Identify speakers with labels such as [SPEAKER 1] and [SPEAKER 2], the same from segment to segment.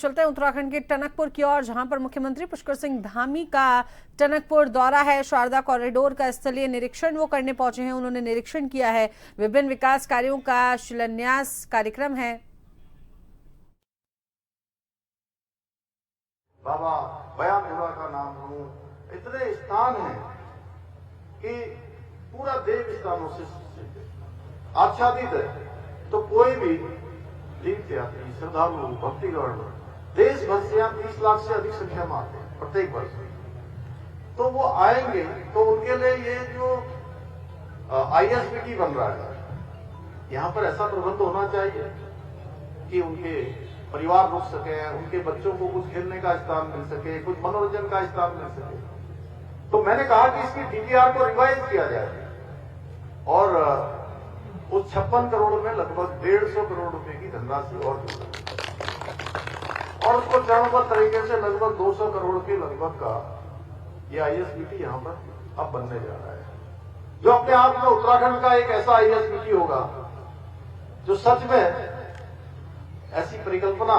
[SPEAKER 1] चलते हैं उत्तराखंड के टनकपुर की ओर, जहां पर मुख्यमंत्री पुष्कर सिंह धामी का टनकपुर दौरा है। शारदा कॉरिडोर का स्थलीय निरीक्षण वो करने पहुंचे हैं। उन्होंने निरीक्षण किया है। विभिन्न विकास कार्यों का शिलान्यास कार्यक्रम है।
[SPEAKER 2] बाबा बयानुल्ला का नाम लूं, इतने स्थान हैं कि पूरा देव स्थानों से आच्छादित है। तो कोई भी तीर्थयात्री, श्रद्धालु, भक्तिगण देश भर से यहाँ 30 लाख से अधिक संख्या में आते हैं प्रत्येक वर्ष। तो वो आएंगे तो उनके लिए ये जो ISBT बन रहा है, यहाँ पर ऐसा प्रबंध होना चाहिए कि उनके परिवार रुक सके, उनके बच्चों को कुछ खेलने का स्थान मिल सके, कुछ मनोरंजन का स्थान मिल सके। तो मैंने कहा कि इसकी DPR को रिवाइज किया जाए और उस 56 करोड़ में लगभग 150 करोड़ रुपए की धनराशि और उसको चरणबद्ध तरीके से लगभग 200 करोड़ के लगभग का ये ISBT यहाँ पर अब बनने जा रहा है, जो अपने आप में उत्तराखंड का एक ऐसा ISBT होगा जो सच में ऐसी परिकल्पना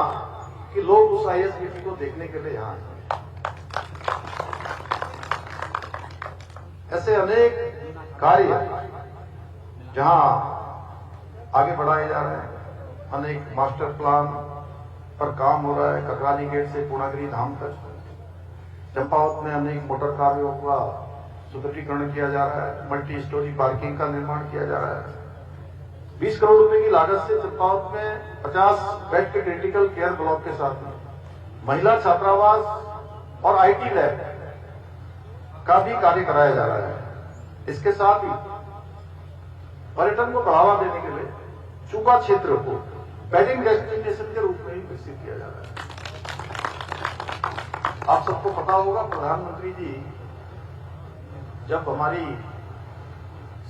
[SPEAKER 2] कि लोग उस ISBT को देखने के लिए यहाँ आए। ऐसे अनेक कार्य जहां आगे बढ़ाए जा रहे हैं, अनेक मास्टर प्लान पर काम हो रहा है। ककराली गेट से पूर्णागिरी धाम तक, चंपावत में अनेक मोटर कार्यों का सुदृढ़ीकरण किया जा रहा है। मल्टी स्टोरी पार्किंग का निर्माण किया जा रहा है। 20 करोड़ रुपए की लागत से चंपावत में 50 बेड के क्रिटिकल केयर ब्लॉक के साथ में महिला छात्रावास और IT लैब का भी कार्य कराया जा रहा है। इसके साथ ही पर्यटन को बढ़ावा देने के लिए चूका क्षेत्र को वेडिंग डेस्टिनेशन के रूप में ही विकसित किया जा रहा है। आप सबको पता होगा, प्रधानमंत्री जी जब हमारी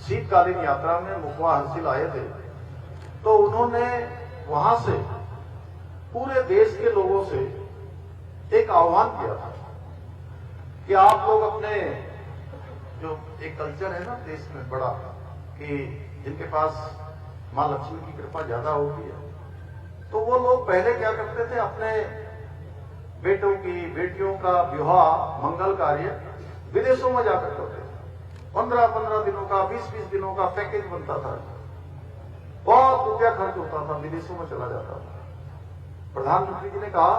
[SPEAKER 2] शीतकालीन यात्रा में मुखवा हंसिल आए थे तो उन्होंने वहां से पूरे देश के लोगों से एक आह्वान किया था कि आप लोग अपने जो एक कल्चर है ना देश में बड़ा, कि जिनके पास मां लक्ष्मी की कृपा ज्यादा होती है, तो वो लोग पहले क्या करते थे, अपने बेटों की बेटियों का विवाह मंगल कार्य विदेशों में जाकर करते थे। 15-15 दिनों का, 20-20 दिनों का पैकेज बनता था, बहुत रुपया खर्च होता था, विदेशों में चला जाता था। प्रधानमंत्री जी ने कहा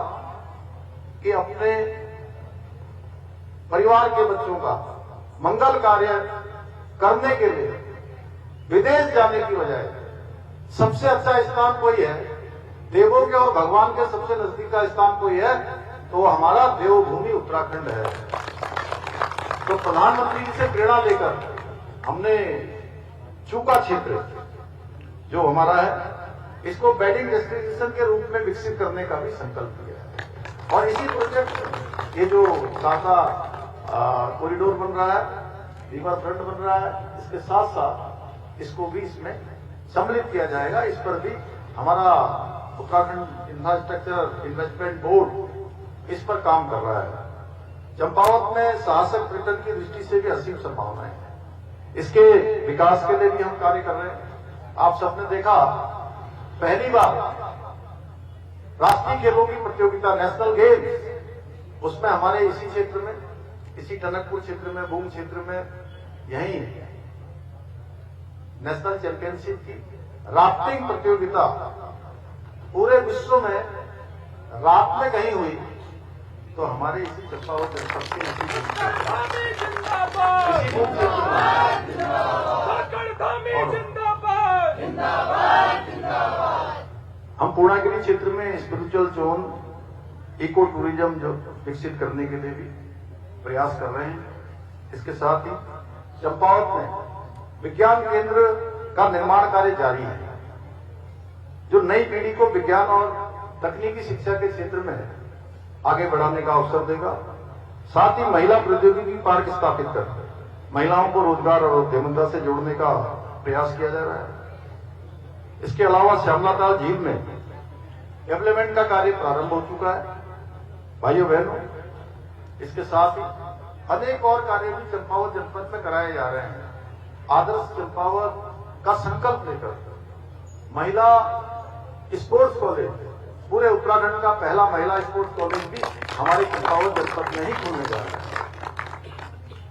[SPEAKER 2] कि अपने परिवार के बच्चों का मंगल कार्य करने के लिए विदेश जाने की बजाय सबसे अच्छा स्थान कोई है, देवों के और भगवान के सबसे नजदीक का स्थान कोई है, तो हमारा देवभूमि उत्तराखंड है। तो प्रधानमंत्री जी से प्रेरणा लेकर हमने चूका क्षेत्र जो हमारा है, इसको वेडिंग डेस्टिनेशन के रूप में विकसित करने का भी संकल्प किया है। और इसी प्रोजेक्ट, ये जो शारदा कॉरिडोर बन रहा है, रिवर फ्रंट बन रहा है, इसके साथ साथ इसको भी इसमें सम्मिलित किया जाएगा। इस पर भी हमारा उत्तराखंड इंफ्रास्ट्रक्चर इन्वेस्टमेंट बोर्ड इस पर काम कर रहा है। चंपावत में साहसिक पर्यटन की दृष्टि से भी असीम संभावनाएं हैं। इसके विकास के लिए भी हम कार्य कर रहे हैं। आप सबने देखा, पहली बार राष्ट्रीय खेलों की प्रतियोगिता नेशनल गेम्स, उसमें हमारे इसी क्षेत्र में, इसी टनकपुर क्षेत्र में, बूम क्षेत्र में, यहीं नेशनल चैंपियनशिप की राफ्टिंग प्रतियोगिता पूरे विश्व में रात में कहीं हुई तो हमारे इसी चंपावत जनपद के हम पूर्णागिरी क्षेत्र में स्पिरिचुअल जोन, इको टूरिज्म जो विकसित करने के लिए भी प्रयास कर रहे हैं। इसके साथ ही चंपावत में विज्ञान केंद्र का निर्माण कार्य जारी है, जो नई पीढ़ी को विज्ञान और तकनीकी शिक्षा के क्षेत्र में आगे बढ़ाने का अवसर देगा। साथ ही महिला प्रौद्योगिकी पार्क स्थापित कर महिलाओं को रोजगार और उद्यमिता से जोड़ने का प्रयास किया जा रहा है। इसके अलावा श्यामलाताल झील में डेवलपमेंट का कार्य प्रारंभ हो चुका है भाइयों बहनों। इसके साथ ही अनेक और कार्य भी चंपावत जनपद में कराए जा रहे हैं। आदर्श चंपावत का संकल्प लेकर महिला स्पोर्ट्स कॉलेज, पूरे उत्तराखंड का पहला महिला स्पोर्ट्स कॉलेज भी हमारे चंपावत जनपद में ही खुलने जा रहा है।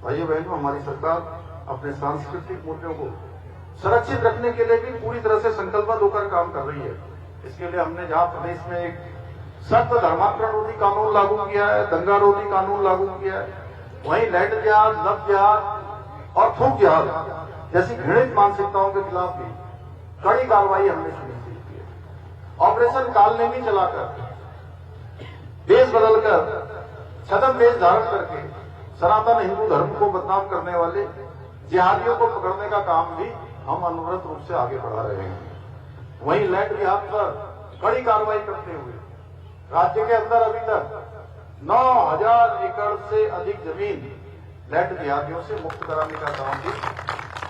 [SPEAKER 2] भाइयों बहनों, हमारी सरकार अपने सांस्कृतिक मूल्यों को सुरक्षित रखने के लिए भी पूरी तरह से संकल्पबद्ध होकर काम कर रही है। इसके लिए हमने जहां प्रदेश में एक सख्त धर्मांतरण रोधी कानून लागू किया है, दंगा रोधी कानून लागू किया है, वहीं लैंड जिहाद, लव जिहाद और थूक जिहाद जैसी घृणित मानसिकताओं के खिलाफ भी कड़ी कार्रवाई हमने सुनिश्चित की है। ऑपरेशन कालनेमी चलाकर, देश बदलकर, छद्म वेश धारण करके सनातन हिंदू धर्म को बदनाम करने वाले जिहादियों को पकड़ने का काम भी हम अनवरत रूप से आगे बढ़ा रहे हैं। वहीं लैंड जिहाद पर कड़ी कार्रवाई करते हुए राज्य के अंदर अभी तक 9,000 एकड़ से अधिक जमीन लैंड जिहादियों से मुक्त कराने का काम भी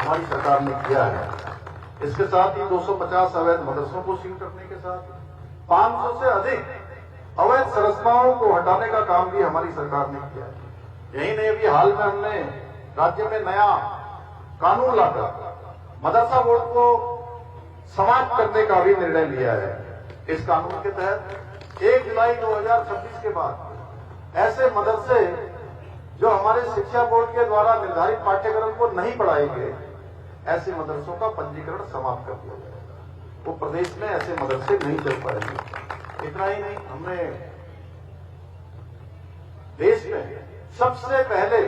[SPEAKER 2] हमारी सरकार ने किया है। इसके साथ ही 250 अवैध मदरसों को सील करने के साथ 500 से अधिक अवैध संरचनाओं को हटाने का काम भी हमारी सरकार ने किया है। यही नहीं, अभी हाल में हमने राज्य में नया कानून लाकर मदरसा बोर्ड को समाप्त करने का भी निर्णय लिया है। इस कानून के तहत 1 जुलाई 2026 के बाद ऐसे मदरसे जो हमारे शिक्षा बोर्ड के द्वारा निर्धारित पाठ्यक्रम को नहीं पढ़ाएंगे, ऐसे मदरसों का पंजीकरण समाप्त कर दिया जाएगा। वो प्रदेश में ऐसे मदरसे नहीं चल पाएंगे। इतना ही नहीं, हमने देश में सबसे पहले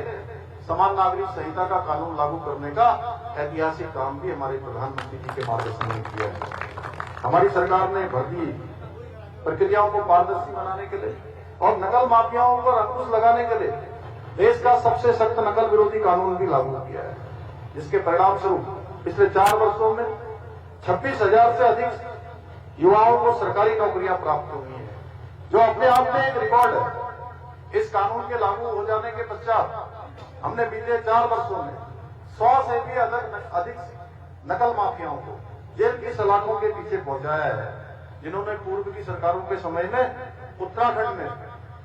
[SPEAKER 2] समान नागरिक संहिता का कानून लागू करने का ऐतिहासिक काम भी हमारे प्रधानमंत्री जी के मार्गदर्शन में किया है। हमारी सरकार ने भर्ती प्रक्रियाओं को पारदर्शी बनाने के लिए और नकल माफियाओं पर अंकुश लगाने के लिए देश का सबसे सख्त नकल विरोधी कानून भी लागू किया है, जिसके परिणाम स्वरूप पिछले 4 वर्षों में 26,000 से अधिक युवाओं को सरकारी नौकरियां प्राप्त हुई हैं, जो अपने आप में एक रिकॉर्ड है। इस कानून के लागू हो जाने के पश्चात हमने बीते 4 वर्षों में 100 से भी अधिक नकल माफियाओं को जेल की सलाखों के पीछे पहुंचाया है, जिन्होंने पूर्व की सरकारों के समय में उत्तराखंड में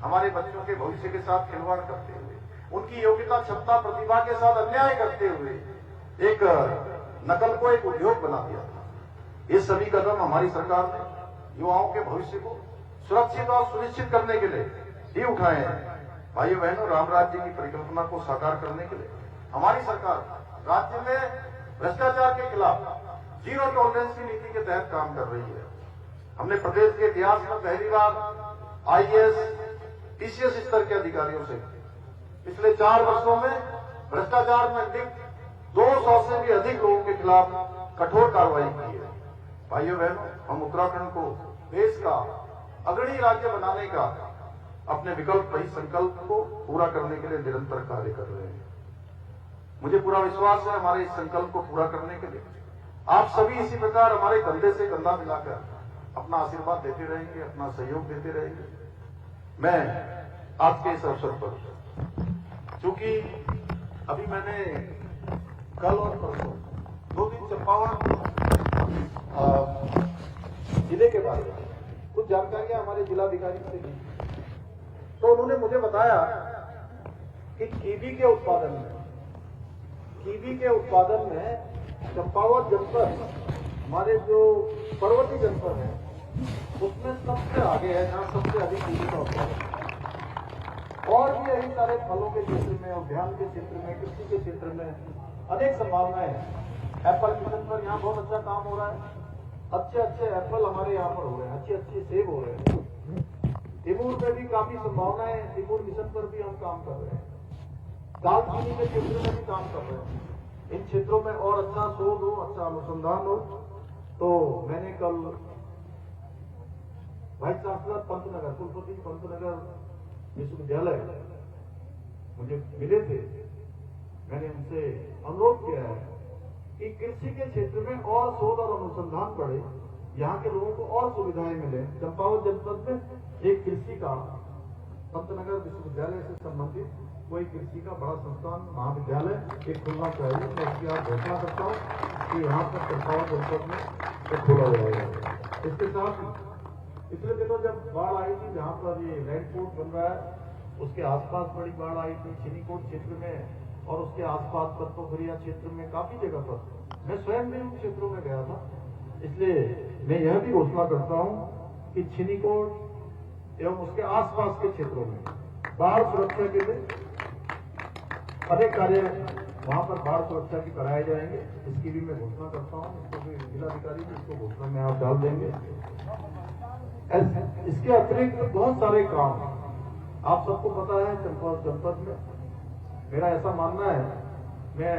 [SPEAKER 2] हमारे बच्चों के भविष्य के साथ खिलवाड़ करते हुए, उनकी योग्यता, क्षमता, प्रतिभा के साथ अन्याय करते हुए एक नकल को एक उद्योग बना दिया था। ये सभी कदम हमारी सरकार ने युवाओं के भविष्य को सुरक्षित और सुनिश्चित करने के लिए ही उठाए हैं। भाइयों बहनों, राम राज्य की परिकल्पना को साकार करने के लिए हमारी सरकार राज्य में भ्रष्टाचार के खिलाफ जीरो टॉलरेंस की नीति के तहत काम कर रही है। हमने प्रदेश के इतिहास में पहली बार आईएएस, पीसीएस स्तर के अधिकारियों से पिछले 4 वर्षों में भ्रष्टाचार में लिप्त 200 से भी अधिक लोगों के खिलाफ कठोर कार्रवाई की है। भाइयों बहनों, हम उत्तराखंड को देश का अग्रणी राज्य बनाने का अपने विकल्प रहित संकल्प को पूरा करने के लिए निरंतर कार्य कर रहे हैं। मुझे पूरा विश्वास है हमारे इस संकल्प को पूरा करने के लिए आप सभी इसी प्रकार हमारे कंधे से कंधा मिलाकर अपना आशीर्वाद देते रहेंगे, अपना सहयोग देते रहेंगे। मैं आज के इस अवसर पर, चूंकि अभी मैंने कल और परसों 2 दिन चंपावत जिले के बारे में कुछ जानकारियां हमारे जिलाधिकारी से ली, तो उन्होंने मुझे बताया कि कीवी के उत्पादन में चंपावत जनपद, हमारे जो पर्वतीय जनपद है, उसमें सबसे आगे है, जहां सबसे अधिक कीवी का उत्पादन है। और भी यही सारे फलों के क्षेत्र में, उद्यान के क्षेत्र में, कृषि के क्षेत्र में अनेक संभावनाएं हैं। एप्पल मिशन पर यहाँ बहुत अच्छा काम हो रहा है। अच्छे एप्पल हमारे यहाँ पर हो रहे हैं, अच्छे सेब हो रहे हैं। तिमूर में भी काफी संभावनाएं हैं, तिमूर मिशन पर भी हम काम कर रहे हैं। दालचीनी के क्षेत्र में भी काम कर रहे हैं। इन क्षेत्रों में और अच्छा शोध हो, अच्छा अनुसंधान हो। तो मैंने कल वाइस चांसलर पंतनगर, कुलपति पंतनगर विश्वविद्यालय मुझे मिले थे। मैंने उनसे अनुरोध किया है कि कृषि के क्षेत्र में और शोध और अनुसंधान बढ़े, यहाँ के लोगों को और सुविधाएं मिले। चंपावत जनपद में एक कृषि का, पंतनगर विश्वविद्यालय से संबंधित कोई कृषि का बड़ा संस्थान, महाविद्यालय एक खुलना चाहिए। मैं इसकी आप घोषणा करता हूँ कि यहाँ पर चंपावत जनपद में एक खोला जाएगा। इसके साथ पिछले दिनों जब बाढ़ आई थी, जहाँ पर ये लैंड पोर्ट बन रहा है, उसके आसपास बड़ी बाढ़ आई थी। चिनीकोट क्षेत्र में और उसके आसपास पत्तोखरिया क्षेत्र में काफी जगह पर मैं स्वयं भी उन क्षेत्रों में गया था। इसलिए मैं यह भी घोषणा करता हूं कि छिनीकोट एवं उसके आसपास के क्षेत्रों में बाढ़ सुरक्षा के लिए अनेक कार्य वहां पर बाढ़ सुरक्षा की कराए जाएंगे। इसकी भी मैं घोषणा करता हूं, इसको भी जिलाधिकारी जी इसको घोषणा में आप डाल देंगे। इसके अतिरिक्त बहुत सारे काम आप सबको पता है, चंपावत जनपद में मेरा ऐसा मानना है, मैं